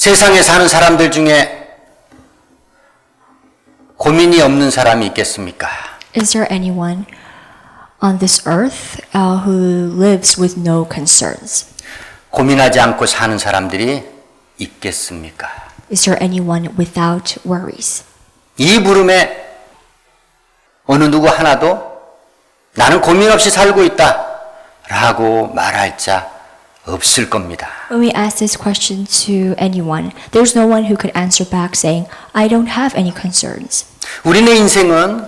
세상에 사는 사람들 중에 고민이 없는 사람이 있겠습니까? Is there anyone on this earth who lives with no concerns? 고민하지 않고 사는 사람들이 있겠습니까? Is there anyone without worries? 이 부름에 어느 누구 하나도 나는 고민 없이 살고 있다 라고 말할 자 없을 겁니다. When we ask this question to anyone, there's no one who could answer back saying, I don't have any concerns. 우리의 인생은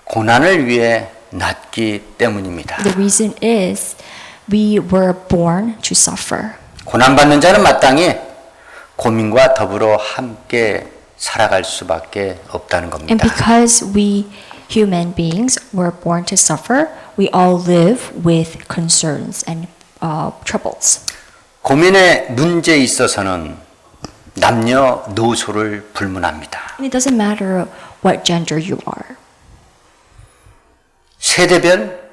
고난을 위해 났기 때문입니다. The reason is we were born to suffer. 고난받는 자는 마땅히 고민과 더불어 함께 살아갈 수밖에 없다는 겁니다. And because we human beings were born to suffer, we all live with concerns and troubles. 고민의 문제에 있어서는 남녀노소를 불문합니다. And it doesn't matter what gender you are. 세대별,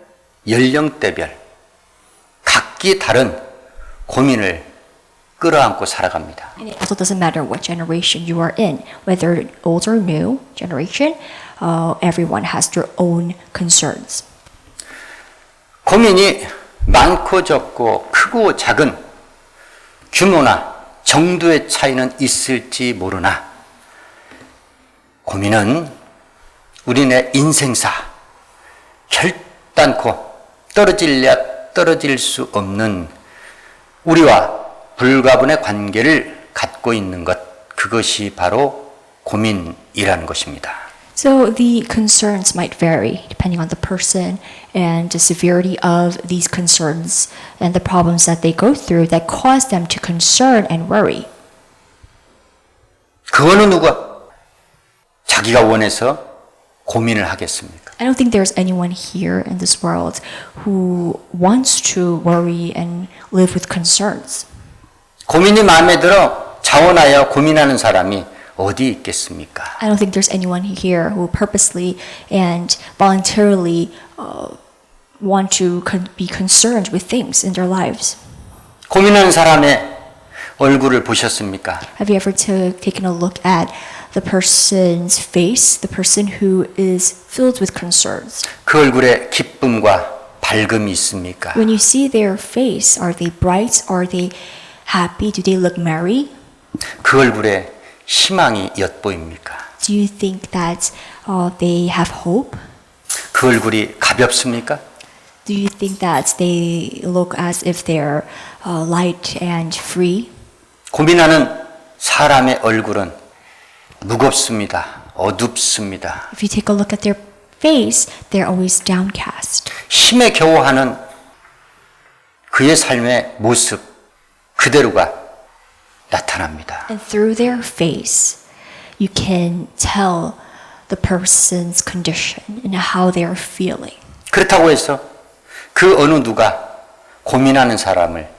연령대별 각기 다른 고민을 끌어안고 살아갑니다. And it also doesn't matter what generation you are in, whether old or new generation, everyone has their own concerns. 고민이 많고 적고 크고 작은 규모나 정도의 차이는 있을지 모르나 고민은 우리네 인생사 결단코 떨어질랴 떨어질 수 없는 우리와 불가분의 관계를 갖고 있는 것, 그것이 바로 고민이라는 것입니다. So the concerns might vary depending on the person and the severity of these concerns and the problems that they go through that cause them to concern and worry. 그 어느 누가 자기가 원해서 고민을 하겠습니까? I don't think there's anyone here in this world who wants to worry and live with concerns. 고민이 마음에 들어 자원하여 고민하는 사람이 어디 있겠습니까? I don't think there's anyone here who purposely and voluntarily want to be concerned with things in their lives. 고민하는 사람의 얼굴을 보셨습니까? Have you ever taken a look at the person's face, the person who is filled with concerns? 그 얼굴에 기쁨과 밝음이 있습니까? When you see their face, are they bright? Are they happy? Do they look merry? 그 얼굴에 희망이 엿보입니까? Do you think that they have hope? 그 얼굴이 가볍습니까? Do you think that they look as if they're light and free? 고민하는 사람의 얼굴은 무겁습니다. 어둡습니다. If you take a look at their face, they're always downcast. 힘에 겨워하는 그의 삶의 모습 그대로가 나타납니다. And through their face, you can tell the person's condition and how they are feeling. 그렇다고 해서 그 어느 누가 고민하는 사람을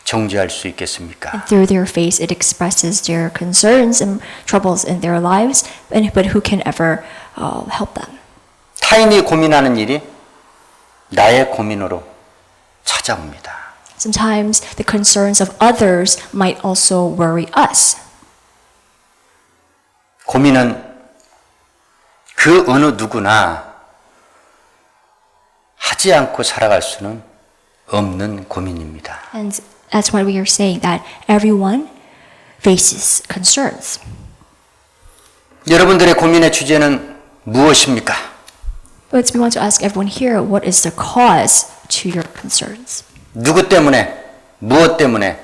정죄할 수 있겠습니까? And through their face, it expresses their concerns and troubles in their lives, but who can ever help them? 타인이 고민하는 일이 나의 고민으로 찾아옵니다. Sometimes the concerns of others might also worry us. 고민은 그 어느 누구나 하지 않고 살아갈 수는 없는 고민입니다. And that's why we are saying that everyone faces concerns. 여러분들의 고민의 주제는 무엇입니까? But we want to ask everyone here, what is the cause to your concerns? 누구 때문에, 무엇 때문에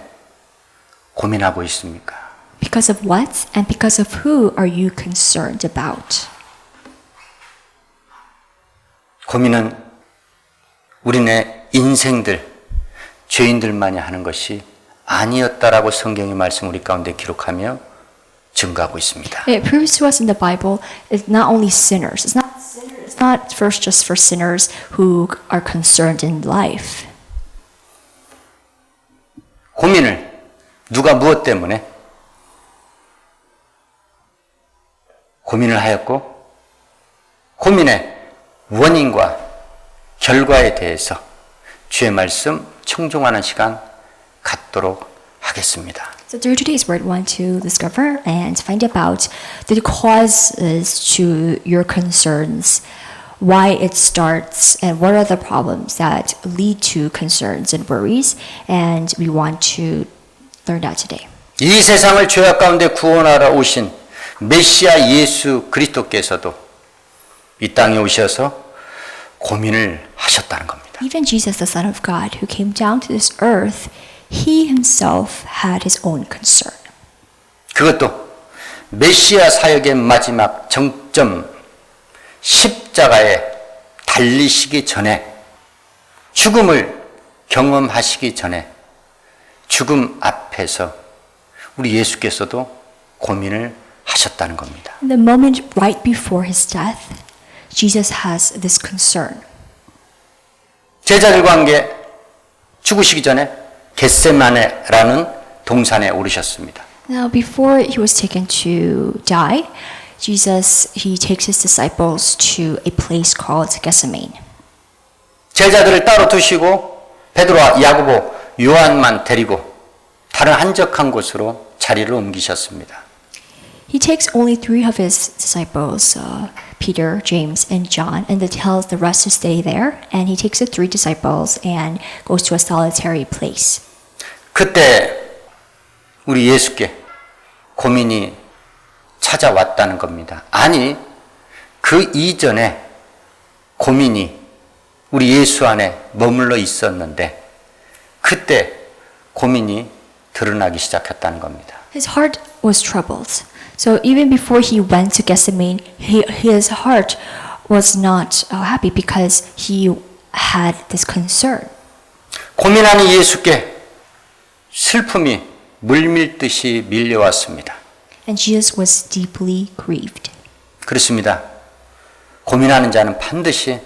고민하고 있습니까? Because of what and because of who are you concerned about? 고민은 우리네 인생들, 죄인들만이 하는 것이 아니었다라고 성경의 말씀 우리 가운데 기록하며 증거하고 있습니다. It proves to us in the Bible it's not only sinners. It's not first just for sinners who are concerned in life. 고민을 누가 무엇 때문에 고민을 하였고 고민의 원인과 결과에 대해서 주의 말씀 청종하는 시간 갖도록 하겠습니다. So through today's word, we want to discover and find about the causes to your concerns, why it starts, and what are the problems that lead to concerns and worries. And we want to learn that today. 이 세상을 죄악 가운데 구원하러 오신 메시아 예수 그리스도께서도 이 땅에 오셔서 고민을 하셨다는 겁니다. Even Jesus, the Son of God, who came down to this earth, he himself had his own concern. 그것도 메시아 사역의 마지막 정점 십자가에 달리시기 전에 죽음을 경험하시기 전에 죽음 앞에서 우리 예수께서도 고민을 하셨다는 겁니다. In the moment right before his death, Jesus has this concern. 제자들과 함께 죽으시기 전에 겟세마네라는 동산에 오르셨습니다. Now, before he was taken to die, Jesus, he takes his disciples to a place called Gethsemane. 제자들을 따로 두시고 베드로와 야고보, 요한만 데리고 다른 한적한 곳으로 자리를 옮기셨습니다. He takes only 3 of his disciples, Peter, James, and John, and then tells the rest to stay there. And he takes the 3 disciples and goes to a solitary place. 그때 우리 예수께 고민이 찾아왔다는 겁니다. 아니, 그 이전에 고민이 우리 예수 안에 머물러 있었는데 그때 고민이 드러나기 시작했다는 겁니다. His heart was troubled. So even before he went to Gethsemane, his heart was not happy because he had this concern. 고민하는 예수께 슬픔이 물밀듯이 밀려왔습니다. And Jesus was deeply grieved. 그렇습니다. 고민하는 자는 반드시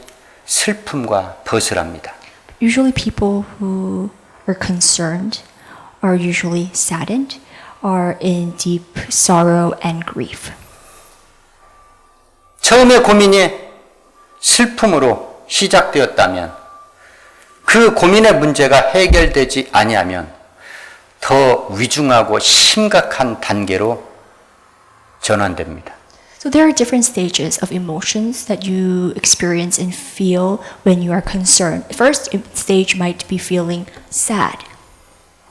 슬픔과 벗으랍니다. Usually people who are concerned are usually saddened, are in deep sorrow and grief. 처음에 고민이 슬픔으로 시작되었다면 그 고민의 문제가 해결되지 아니하면 더 위중하고 심각한 단계로 전환됩니다. So there are different stages of emotions that you experience and feel when you are concerned. First stage might be feeling sad.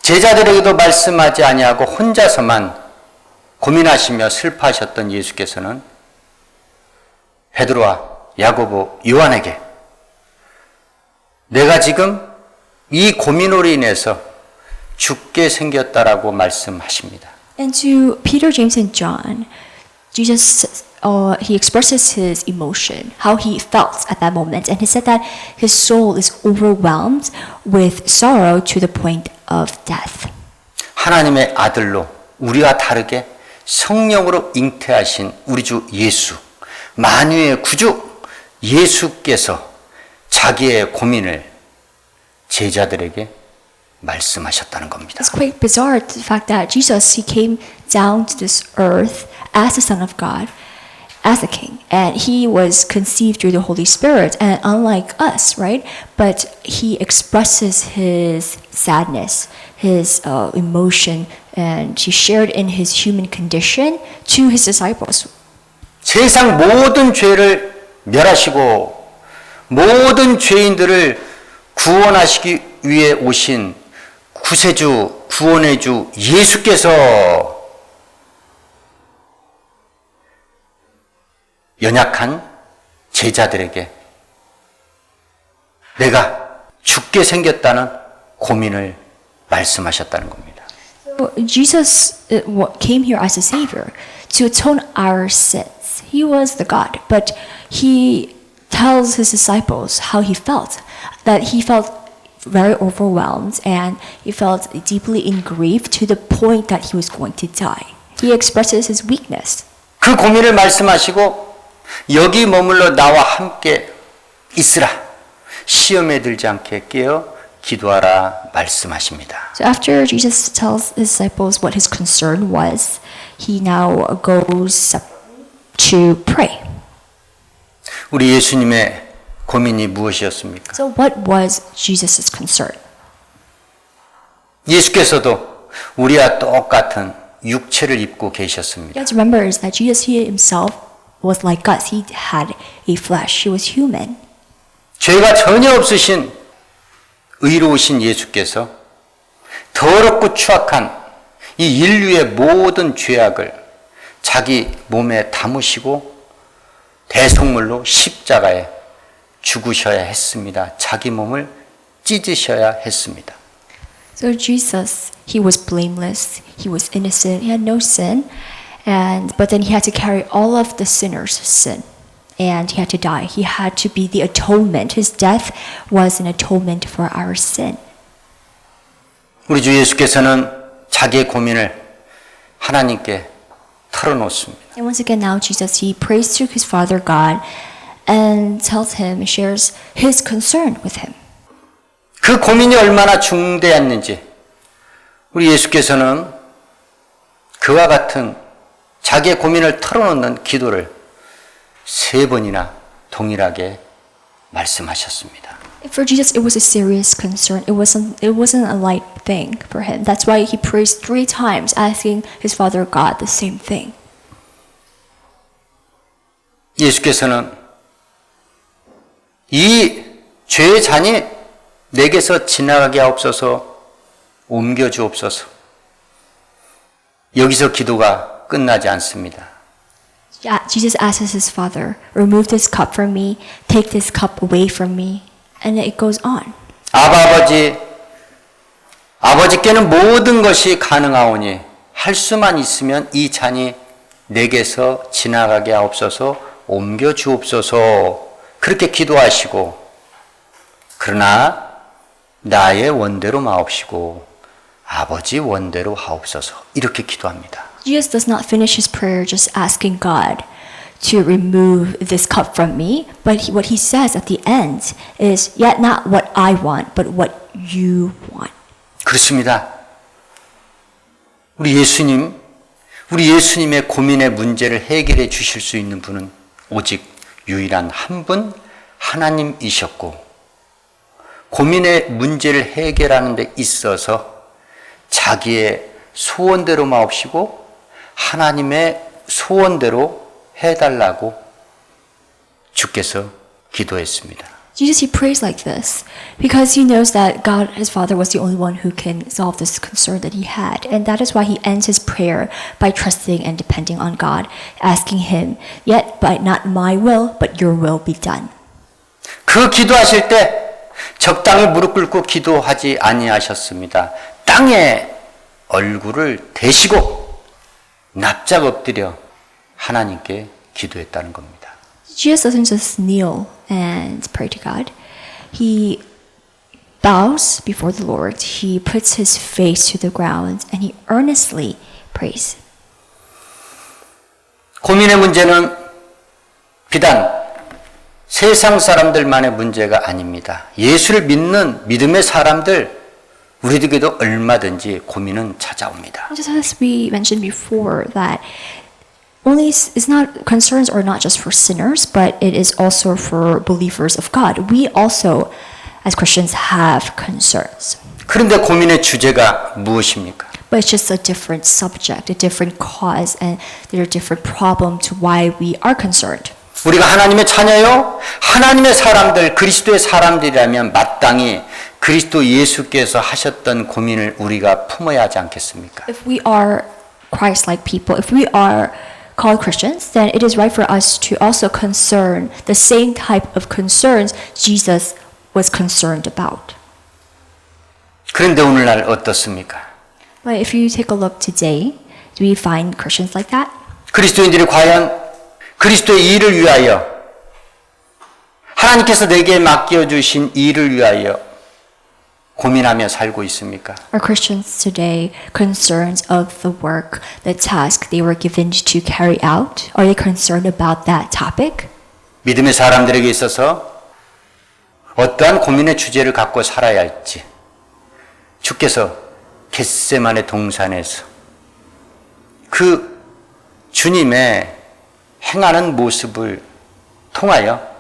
제자들에게도 말씀하지 아니하고 혼자서만 고민하시며 슬퍼하셨던 예수께서는 베드로와 야고보, 요한에게 내가 지금 이 고민으로 인해서 죽게 생겼다라고 말씀하십니다. And to Peter, James, and John, Jesus, he expresses his emotion, how he felt at that moment. And he said that his soul is overwhelmed with sorrow to the point of death. 하나님의 아들로 우리와 다르게 성령으로 잉태하신 우리 주 예수, 만유의 구주 예수께서 자기의 고민을 제자들에게 말씀하셨다는 겁니다. It's quite bizarre the fact that Jesus, he came down to this earth as the Son of God, as a king, and he was conceived through the Holy Spirit, and unlike us, right? But he expresses his sadness, his emotion, and he shared in his human condition to his disciples. 세상 모든 죄를 멸하시고 모든 죄인들을 구원하시기 위해 오신 구세주, 구원의 주 예수께서 연약한 제자들에게 내가 죽게 생겼다는 고민을 말씀하셨다는 겁니다. So Jesus came here as a savior to atone our sins. He was the God, but he tells his disciples how he felt, that he felt very overwhelmed and he felt deeply in grief to the point that he was going to die. He expresses his weakness. 그 고민을 말씀하시고 여기 머물러 나와 함께 있으라. 시험에 들지 않게 깨어 기도하라 말씀하십니다. So after Jesus tells his disciples what his concern was, he now goes to pray. 우리 예수님의 고민이 무엇이었습니까? So what was Jesus' concern? 예수께서도 우리와 똑같은 육체를 입고 계셨습니다. You have to remember is that Jesus he himself was like us. He had a flesh. He was human. 죄가 전혀 없으신 의로우신 예수께서 더럽고 추악한 이 인류의 모든 죄악을 자기 몸에 담으시고 대속물로 십자가에 죽으셔야 했습니다. 자기 몸을 찢으셔야 했습니다. So Jesus, he was blameless. He was innocent. He had no sin. But then he had to carry all of the sinners' sin. And he had to die. He had to be the atonement. His death was an atonement for our sin. 우리 주 예수께서는 자기의 고민을 하나님께 털어놓습니다. And once again now Jesus, he prays to his Father God and tells him, shares his concern with him. 그 고민이 얼마나 중대했는지 우리 예수께서는 그와 같은 자기의 고민을 털어놓는 기도를 3번이나 동일하게 말씀하셨습니다. For Jesus, it was a serious concern. It wasn't a light thing for him. That's why he prays 3 times, asking his Father God the same thing. 예수께서는 이 죄의 잔이 내게서 지나가게 하옵소서, 옮겨주옵소서. 여기서 기도가 끝나지 않습니다. Jesus asks his Father, remove this cup from me, take this cup away from me. And it goes on. 아버지께는 모든 것이 가능하오니 할 수만 있으면 이 잔이 내게서 지나가게 하옵소서, 옮겨 주옵소서. 그렇게 기도하시고, 그러나 나의 원대로 마옵시고 아버지 원대로 하옵소서. 이렇게 기도합니다. Jesus does not finish his prayer just asking God to remove this cup from me, but what he says at the end is, yet not what I want, but what you want. 그렇습니다. 우리 예수님의 고민의 문제를 해결해 주실 수 있는 분은 오직 유일한 한 분, 하나님이셨고, 고민의 문제를 해결하는 데 있어서 자기의 소원대로 마옵시고 하나님의 소원대로 해달라고 주께서 기도했습니다. Jesus, he prays like this because he knows that God, his Father, was the only one who can solve this concern that he had. And that is why he ends his prayer by trusting and depending on God, asking him, yet by not my will, but your will be done. 그 기도하실 때 적당히 무릎 꿇고 기도하지 아니하셨습니다. 땅에 얼굴을 대시고 납작 엎드려 하나님께 기도했다는 겁니다. Jesus doesn't just kneel and pray to God. He bows before the Lord. He puts his face to the ground and he earnestly prays. 고민의 문제는 비단 세상 사람들만의 문제가 아닙니다. 예수를 믿는 믿음의 사람들, 우리에게도 얼마든지 고민은 찾아옵니다. Just as we mentioned before, that concerns are not just for sinners, but it is also for believers of God. We also, as Christians, have concerns. 그런데 고민의 주제가 무엇입니까? But it's just a different subject, a different cause, and there are different problems to why we are concerned. 우리가 하나님의 자녀요, 하나님의 사람들, 그리스도의 사람들이라면 마땅히 그리스도 예수께서 하셨던 고민을 우리가 품어야 하지 않겠습니까? If we are Christ-like people, if we are called Christians, then it is right for us to also concern the same type of concerns Jesus was concerned about. 그런데 오늘날 어떻습니까? But if you take a look today, do we find Christians like that? 그리스도인들이 과연 그리스도의 일을 위하여, 하나님께서 내게 맡겨주신 일을 위하여 고민하며 살고 있습니까? Are Christians today concerned of the work, the task they were given to carry out? Are they concerned about that topic? 믿음의 사람들에게 있어서 어떠한 고민의 주제를 갖고 살아야 할지 주께서 겟세마네 동산에서 그 주님의 행하는 모습을 통하여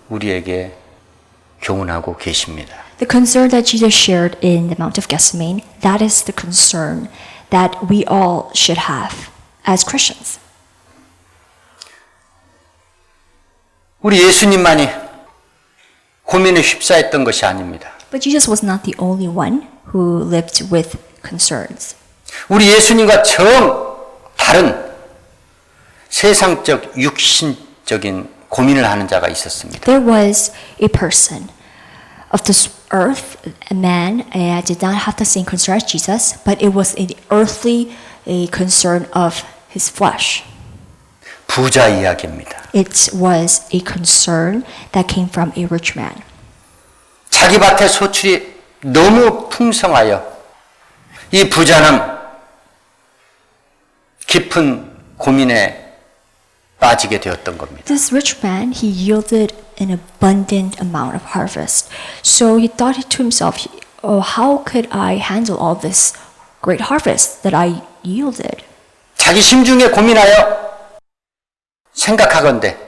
우리에게 교훈하고 계십니다. The concern that Jesus shared in the Mount of Gethsemane, that is the concern that we all should have as Christians. 우리 예수님만이 고민에 휩싸였던 것이 아닙니다. But Jesus was not the only one who lived with concerns. 우리 예수님과 정 다른 세상적 육신적인 고민을 하는 자가 있었습니다. There was a person of this earth, a man, did not have the same concern as Jesus, but it was an earthly a concern of his flesh. 부자 이야기입니다. It was a concern that came from a rich man. 자기 밭의 소출이 너무 풍성하여 이 부자는 깊은 고민에 빠지게 되었던 겁니다. This rich man, he yielded an abundant amount of harvest. So he thought to himself, oh, how could I handle all this great harvest that I yielded? 자기 심중에 고민하여 생각하건대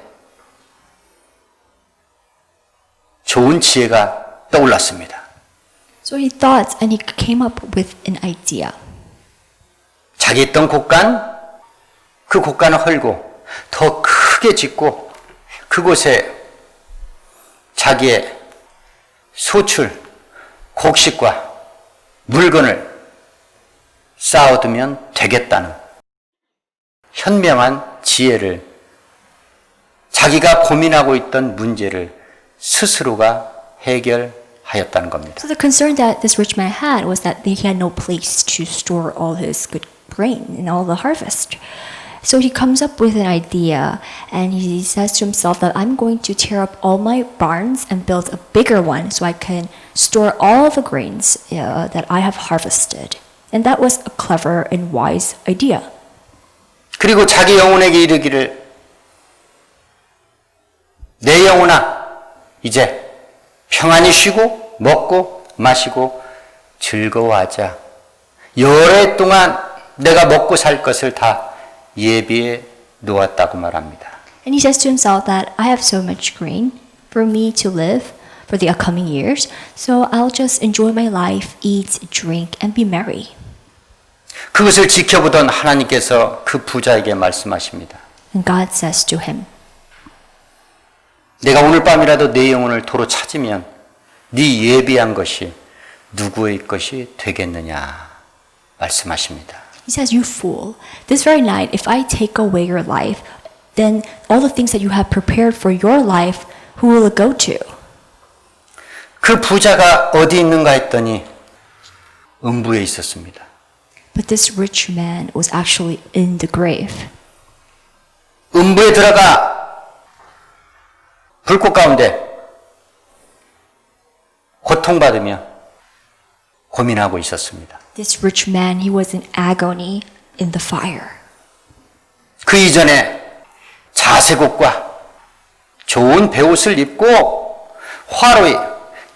좋은 지혜가 떠올랐습니다. So he thought and he came up with an idea. 자기 있던 곳간, 그 곳간을 헐고 더 크게 짓고 그곳에 자기의 소출, 곡식과 물건을 쌓아두면 되겠다는 현명한 지혜를 자기가 고민하고 있던 문제를 스스로가 해결하였다는 겁니다. So the concern that this rich man had was that he had no place to store all his good grain and all the harvest. So he comes up with an idea and he says to himself that I'm going to tear up all my barns and build a bigger one so I can store all the grains that I have harvested. And that was a clever and wise idea. 그리고 자기 영혼에게 이르기를 내 영혼아 이제 평안히 쉬고 먹고 마시고 즐거워하자. 여러 해 동안 내가 먹고 살 것을 다 예비해 놓았다고 말합니다. And he says to himself that I have so much grain for me to live for the upcoming years, so I'll just enjoy my life, eat, drink, and be merry. 그것을 지켜보던 하나님께서 그 부자에게 말씀하십니다. And God says to him, 내가 오늘 밤이라도 내 영혼을 도로 찾으면 네 예비한 것이 누구의 것이 되겠느냐 말씀하십니다. He says, you fool, this very night, if I take away your life, then all the things that you have prepared for your life, who will it go to? 그 부자가 어디 있는가 했더니 음부에 있었습니다. But this rich man was actually in the grave. 음부에 들어가 불꽃 가운데 고통받으며 고민하고 있었습니다. This rich man, he was in agony in the fire. 그 이전에 자색옷과 좋은 베옷을 입고 화로에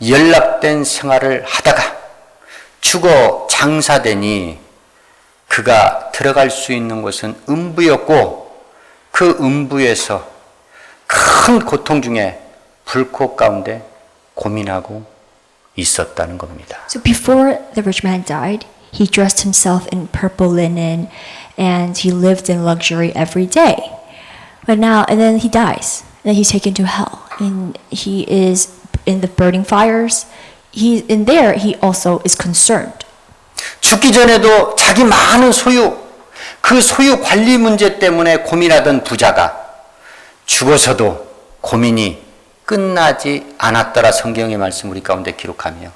연락된 생활을 하다가 죽어 장사되니 그가 들어갈 수 있는 곳은 음부였고 그 음부에서 큰 고통 중에 불꽃 가운데 고민하고 있었다는 겁니다. So before the rich man died, he dressed himself in purple linen and he lived in luxury every day. But now, and then he dies, and then he's taken to hell. And he is in the burning fires. In there, he also is concerned. 죽기 전에도 자기 많은 소유, 그 소유 관리 문제 때문에 고민하던 부자가 죽어서도 고민이 끝나지 않았더라 성경의 말씀 우리 가운데 기록하며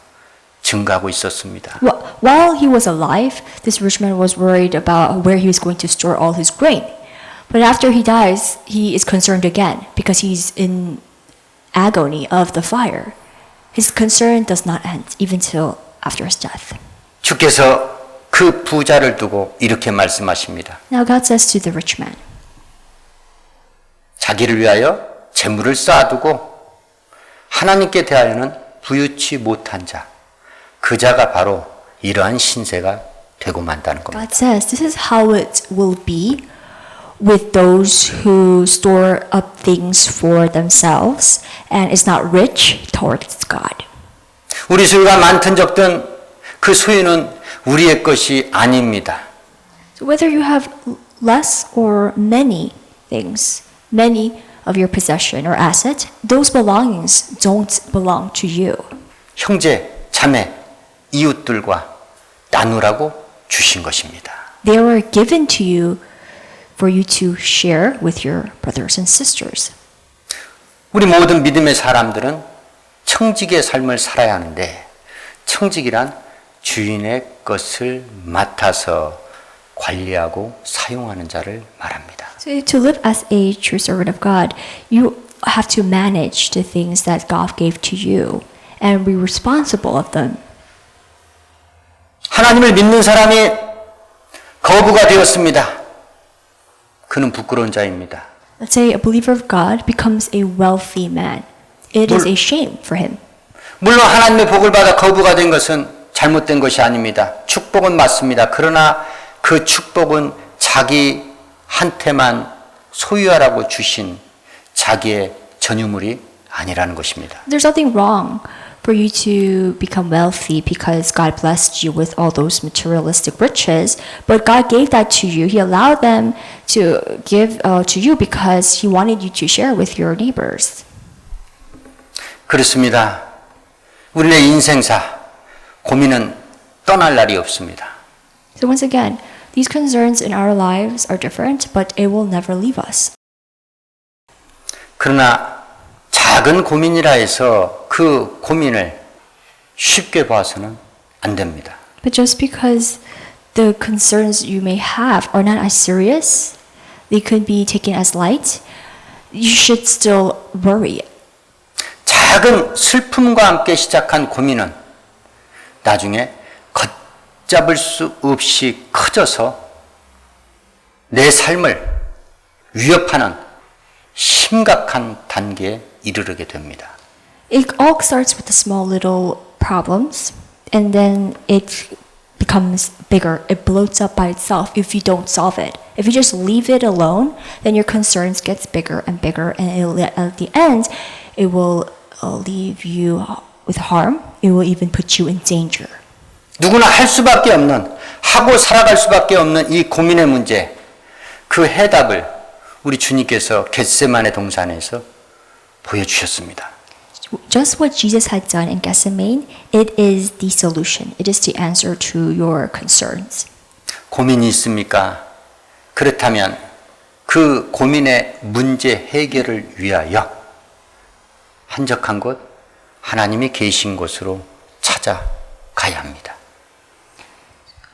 증가하고 있었습니다. While he was alive, this rich man was worried about where he was going to store all his grain. But after he dies, he is concerned again because he's in agony of the fire. His concern does not end even till after his death. 주께서 그 부자를 두고 이렇게 말씀하십니다. Now God says to the rich man, 자기를 위하여 재물을 쌓아두고 하나님께 대하여는 부유치 못한 자, 그 자가 바로 이러한 신세가 되고 만다는 겁니다. God says, this is how it will be with those who store up things for themselves and is not rich towards God. 우리 소유가 많든 적든 그 소유는 우리의 것이 아닙니다. So whether you have less or many things, many of your possession or asset, those belongings don't belong to you. 형제, 자매, 이웃들과 나누라고 주신 것입니다. They were given to you for you to share with your brothers and sisters. 우리 모든 믿음의 사람들은 청직의 삶을 살아야 하는데 청직이란 주인의 것을 맡아서 관리하고 사용하는 자를 말합니다. So to live as a true servant of God, you have to manage the things that God gave to you and be responsible of them. 하나님을 믿는 사람이 거부가 되었습니다. 그는 부끄러운 자입니다. Let's say a believer of God becomes a wealthy man. It is a shame for him. 물론 하나님의 복을 받아 거부가 된 것은 잘못된 것이 아닙니다. 축복은 맞습니다. 그러나 그 축복은 자기한테만 소유하라고 주신 자기의 전유물이 아니라는 것입니다. There's nothing wrong for you to become wealthy because God blessed you with all those materialistic riches, but God gave that to you. He allowed them to give to you because He wanted you to share with your neighbors. 그렇습니다. 우리의 인생사 고민은 떠날 날이 없습니다. So once again, these concerns in our lives are different, but it will never leave us. 그러나 작은 고민이라 해서 그 고민을 쉽게 봐서는 안 됩니다. But just because the concerns you may have are not as serious, they could be taken as light, you should still worry. 작은 슬픔과 함께 시작한 고민은 나중에 걷잡을 수 없이 커져서 내 삶을 위협하는 심각한 단계에 이르게 됩니다. It all starts with the small little problems, and then it becomes bigger. It bloats up by itself if you don't solve it. If you just leave it alone, then your concerns gets bigger and bigger, and at the end, it will leave you with harm. It will even put you in danger. 누구나 할 수밖에 없는, 하고 살아갈 수밖에 없는 이 고민의 문제, 그 해답을 우리 주님께서 겟세마네 동산에서 보여주셨습니다. Just what Jesus had done in Gethsemane, it is the solution. It is the answer to your concerns. 고민이 있습니까? 그렇다면 그 고민의 문제 해결을 위하여 한적한 곳, 하나님이 계신 곳으로 찾아가야 합니다.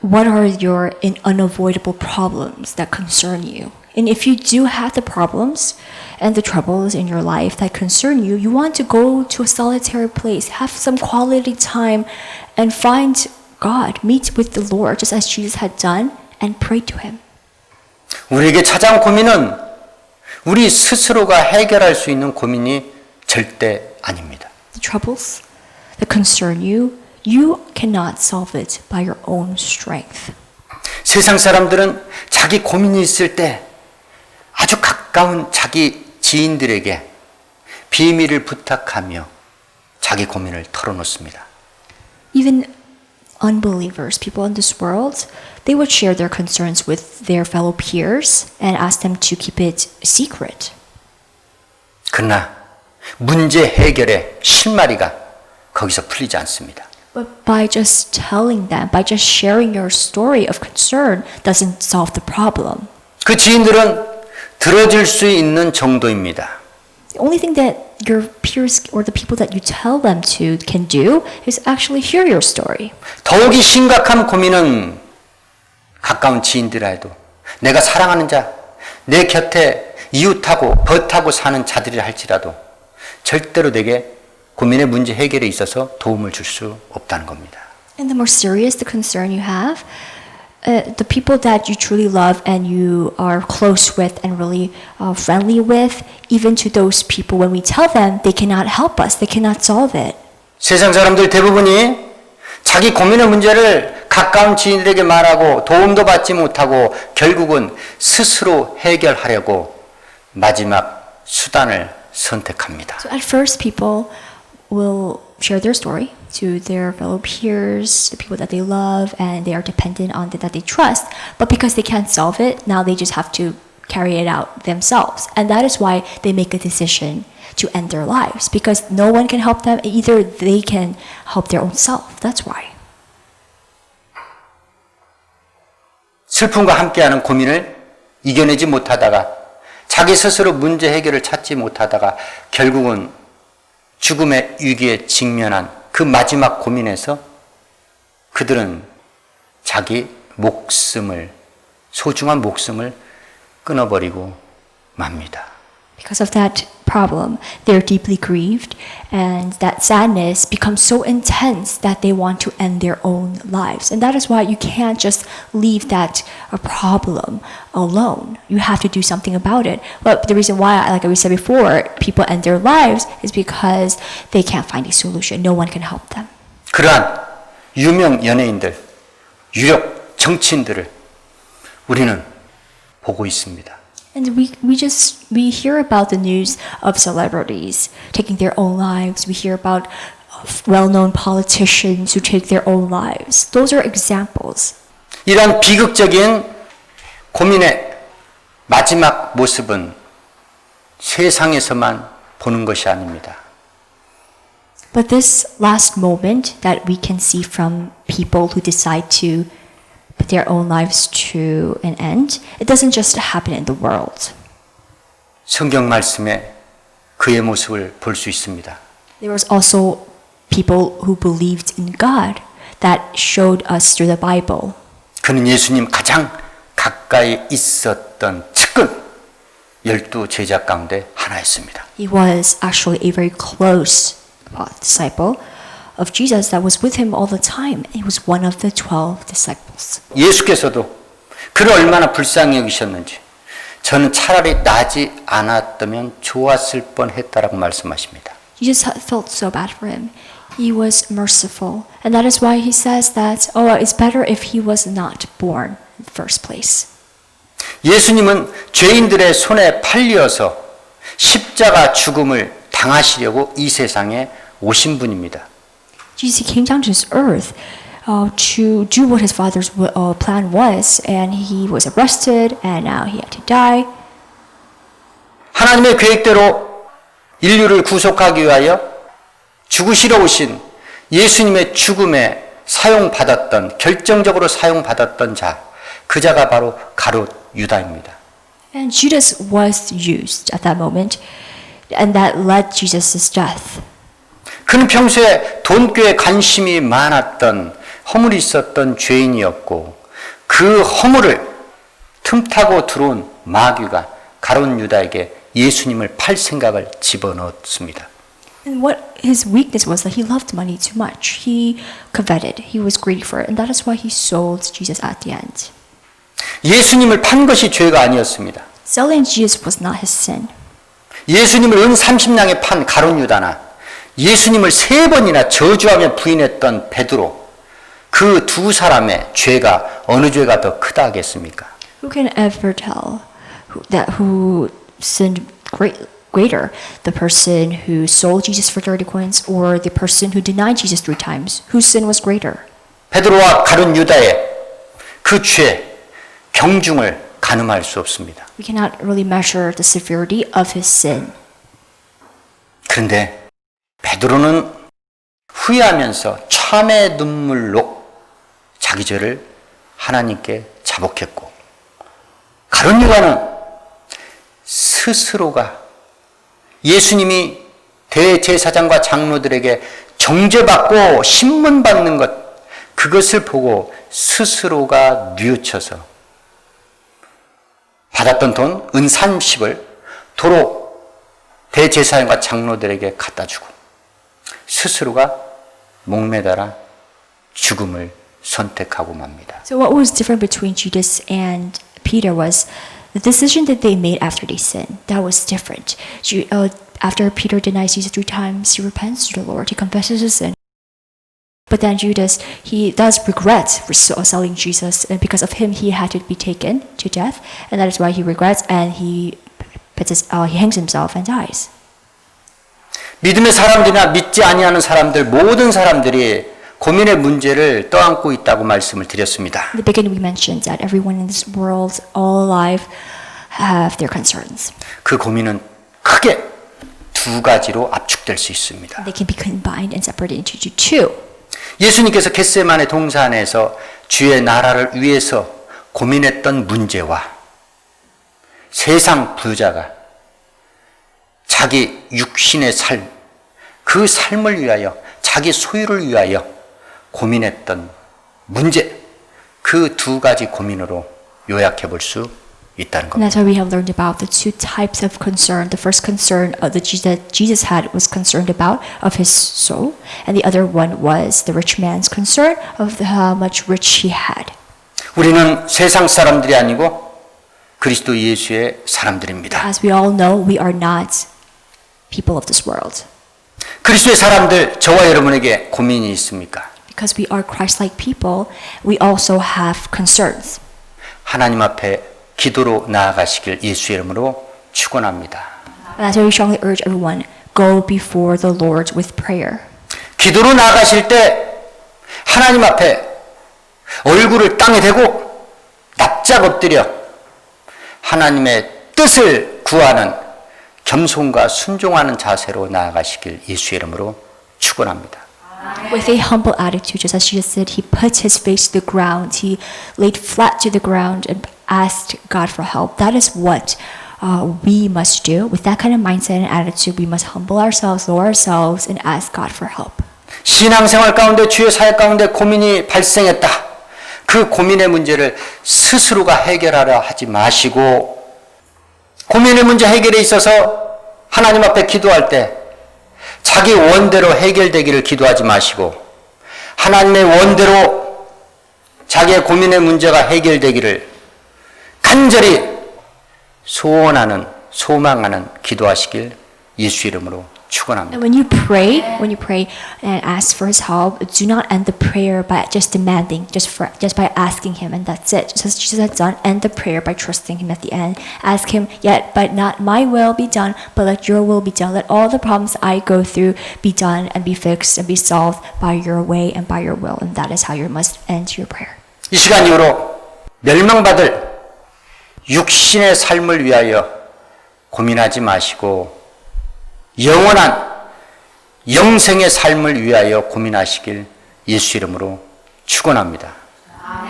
What are your unavoidable problems that concern you? And if you do have the problems and the troubles in your life that concern you, you want to go to a solitary place, have some quality time, and find God, meet with the Lord, just as Jesus had done, and pray to Him. 우리에게 찾아온 고민은 우리 스스로가 해결할 수 있는 고민이 절대 아닙니다. The troubles that concern you, you cannot solve it by your own strength. 세상 사람들은 자기 고민이 있을 때 아주 가까운 자기 지인들에게 비밀을 부탁하며 자기 고민을 털어놓습니다. Even unbelievers, people in this world, they would share their concerns with their fellow peers and ask them to keep it secret. 그러나 문제 해결의 실마리가 거기서 풀리지 않습니다. But by just telling them, by just sharing your story of concern doesn't solve the problem. 그 지인들은 들어줄 수 있는 정도입니다. The only thing that your peers or the people that you tell them to can do is actually hear your story. 더욱이 심각한 고민은 가까운 지인들이라 해도 내가 사랑하는 자, 내 곁에 이웃하고 벗하고 사는 자들이라 할지라도 절대로 내게 고민의 문제 해결에 있어서 도움을 줄 수 없다는 겁니다. And the more serious the concern you have, the people that you truly love and you are close with and really friendly with, even to those people, when we tell them, they cannot help us, they cannot solve it. 세상 사람들 대부분이 자기 고민의 문제를 가까운 지인들에게 말하고 도움도 받지 못하고 결국은 스스로 해결하려고 마지막 수단을 선택합니다. So at first, people will share their story to their fellow peers, the people that they love, and they are dependent on that they trust. But because they can't solve it, now they just have to carry it out themselves. And that is why they make a decision to end their lives, because no one can help them. Either they can help their own self. That's why. 슬픔과 함께하는 고민을 이겨내지 못하다가 자기 스스로 문제 해결을 찾지 못하다가 결국은 죽음의 위기에 직면한 그 마지막 고민에서 그들은 자기 목숨을, 소중한 목숨을 끊어버리고 맙니다. Because of that problem, they're deeply grieved, and that sadness becomes so intense that they want to end their own lives. And that is why you can't just leave that problem alone. You have to do something about it. But the reason why, like we said before, people end their lives is because they can't find a solution. No one can help them. 그러한 유명 연예인들, 유력 정치인들을 우리는 보고 있습니다. And we hear about the news of celebrities taking their own lives. We hear about well-known politicians who take their own lives. Those are examples. 이런 비극적인 고민의 마지막 모습은 세상에서만 보는 것이 아닙니다. But this last moment that we can see from people who decide to put their own lives to an end, it doesn't just happen in the world. 성경 말씀에 그의 모습을 볼 수 있습니다. There was also people who believed in God that showed us through the Bible. 그는 예수님 가장 가까이 있었던 측근 12 제자 가운데 하나였습니다. He was actually a very close disciple of Jesus that was with him all the time. He was one of the 12 disciples. 예수께서도 그를 얼마나 불쌍히 여기셨는지 저는 차라리 나지 않았다면 좋았을 뻔했다라고 말씀하십니다. Jesus felt so bad for him. He was merciful. And that is why he says that, it's better if he was not born in the first place. 예수님은 죄인들의 손에 팔려서 십자가 죽음을 당하시려고 이 세상에 오신 분입니다. Jesus came down to this earth to do what his father's plan was, and he was arrested, and now he had to die. 하나님의 계획대로 인류를 구속하기 위하여 죽으시러 오신 예수님의 죽음에 사용받았던, 결정적으로 사용받았던 자, 그 자가 바로 가룟 유다입니다. And Judas was used at that moment, and that led Jesus' death. 그는 평소에 돈꾀에 관심이 많았던, 허물이 있었던 죄인이었고 그 허물을 틈타고 들어온 마귀가 가룟 유다에게 예수님을 팔 생각을 집어넣었습니다. And what his weakness was that he loved money too much. He coveted. He was greedy for it, and that is why he sold Jesus at the end. 예수님을 판 것이 죄가 아니었습니다. Selling Jesus was not his sin. 예수님을 은 30냥에 판 가룟 유다나 예수님을 3번이나 저주하며 부인했던 베드로, 그 두 사람의 죄가 어느 죄가 더 크다 하겠습니까? Who can ever tell who sinned greater, the person who sold Jesus for 30 coins or the person who denied Jesus 3 times? Whose sin was greater? 베드로와 가룟 유다의 그 죄, 경중을 가늠할 수 없습니다. We cannot really measure the severity of his sin. 그런데 베드로는 후회하면서 참의 눈물로 자기 죄를 하나님께 자복했고, 가룟 유다는 스스로가 예수님이 대제사장과 장로들에게 정죄받고 신문받는 것, 그것을 보고 스스로가 뉘우쳐서 받았던 돈, 은 30을 도로 대제사장과 장로들에게 갖다 주고 스스로가 목매달아 죽음을 선택하고 맙니다. So what was different between Judas and Peter was the decision that they made after they sinned. That was different. After Peter denies Jesus 3 times, he repents to the Lord. He confesses his sin. But then Judas, he does regret selling Jesus, and because of him, he had to be taken to death, and that is why he regrets, and he hangs himself and dies. 믿음의 사람들이나 믿지 아니하는 사람들, 모든 사람들이 고민의 문제를 떠안고 있다고 말씀을 드렸습니다. In the beginning, we mentioned that everyone in this world, all alive, have their concerns. 그 고민은 크게 두 가지로 압축될 수 있습니다. They can be combined and separated into two. 예수님께서 겟세마네 동산에서 주의 나라를 위해서 고민했던 문제와 세상 부자가 자기 육신의 삶, 그 삶을 위하여 자기 소유를 위하여 고민했던 문제, 그 두 가지 고민으로 요약해 볼 수 있다는 And 겁니다. that's why we have learned about the two types of concern. The first concern that Jesus had was concerned about of his soul, and the other one was the rich man's concern of how much rich he had. 우리는 세상 사람들이 아니고 그리스도 예수의 사람들입니다. As we all know, we are not people of this world. 그리스도의 사람들, 저와 여러분에게 고민이 있습니까? Because we are Christ-like people, we also have concerns. 하나님 앞에 기도로 나아가시길 예수의 이름으로 축원합니다. And that's why we strongly urge everyone, go before the Lord with prayer. 기도로 나아가실 때 하나님 앞에 얼굴을 땅에 대고 납작 엎드려 하나님의 뜻을 구하는 겸손과 순종하는 자세로 나아가시길 예수의 이름으로 축원합니다. With a humble attitude, just as Jesus said, he put his face to the ground, he laid flat to the ground and asked God for help. That is what we must do. With that kind of mindset and attitude, we must humble ourselves, lower ourselves, and ask God for help. 신앙생활 가운데 주의 사역 가운데 고민이 발생했다. 그 고민의 문제를 스스로가 해결하려 하지 마시고 고민의 문제 해결에 있어서 하나님 앞에 기도할 때 자기 원대로 해결되기를 기도하지 마시고 하나님의 원대로 자기의 고민의 문제가 해결되기를 간절히 소원하는 소망하는 기도하시길 예수 이름으로 축원합니다. And when you pray and ask for his help, do not end the prayer by just demanding, just by asking him, and that's it. Just as Jesus had done, end the prayer by trusting him at the end. Ask him, yet, but not my will be done, but let your will be done. Let all the problems I go through be done and be fixed and be solved by your way and by your will. And that is how you must end your prayer. 이 시간 이후로 멸망받을 육신의 삶을 위하여 고민하지 마시고 영원한 영생의 삶을 위하여 고민하시길 예수 이름으로 축원합니다.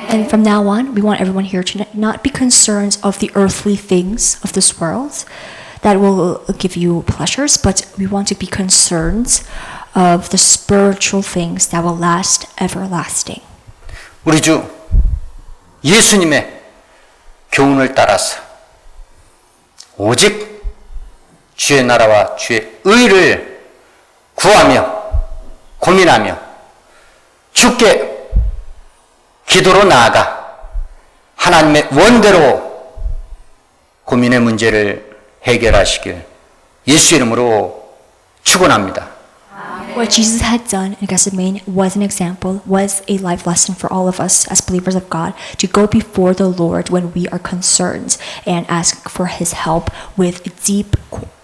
And from now on, we want everyone here to not be concerned of the earthly things of this world that will give you pleasures, but we want to be concerned of the spiritual things that will last everlasting. 우리 주 예수님의 교훈을 따라서 오직 주의 나라와 주의 의를 구하며 고민하며 주께 기도로 나아가 하나님의 원대로 고민의 문제를 해결하시길 예수 이름으로 축원합니다. What Jesus had done in Gethsemane was an example, was a life lesson for all of us as believers of God to go before the Lord when we are concerned and ask for his help with deep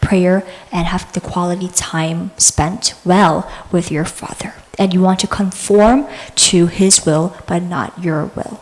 prayer and have the quality time spent well with your Father. And you want to conform to his will, but not your will.